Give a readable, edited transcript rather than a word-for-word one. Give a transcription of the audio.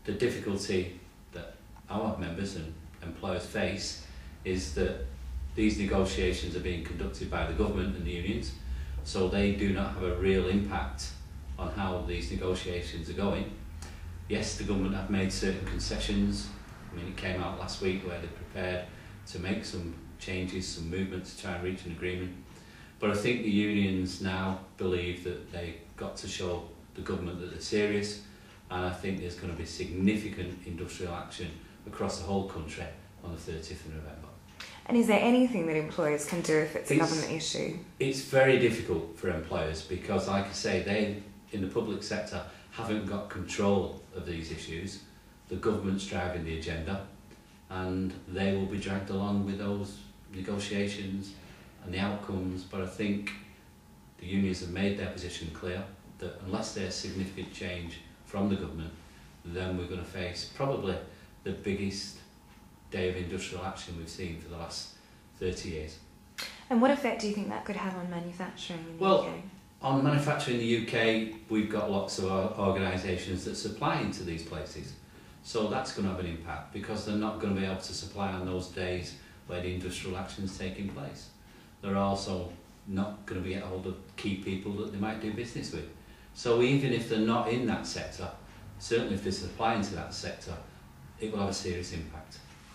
the difficulty that our members and employers face is that these negotiations are being conducted by the government and the unions, so they do not have a real impact on how these negotiations are going. Yes, the government have made certain concessions. I mean, it came out last week where they're prepared to make some changes, some movements to try and reach an agreement. But I think the unions now believe that they've got to show the government that they're serious, and I think there's going to be significant industrial action across the whole country on the 30th of November. And is there anything that employers can do if it's a government issue? It's very difficult for employers because, like I say, they, in the public sector, haven't got control of these issues. The government's driving the agenda, and they will be dragged along with those negotiations and the outcomes. But I think the unions have made their position clear that unless there's significant change from the government, then we're going to face probably the biggest day of industrial action we've seen for the last 30 years. And what effect do you think that could have on manufacturing in the UK? On manufacturing in the UK, we've got lots of organisations that supply into these places. So that's going to have an impact because they're not going to be able to supply on those days where the industrial action is taking place. They're also not going to be able to hold of key people that they might do business with. So even if they're not in that sector, certainly if they're supplying to that sector, it will have a serious impact.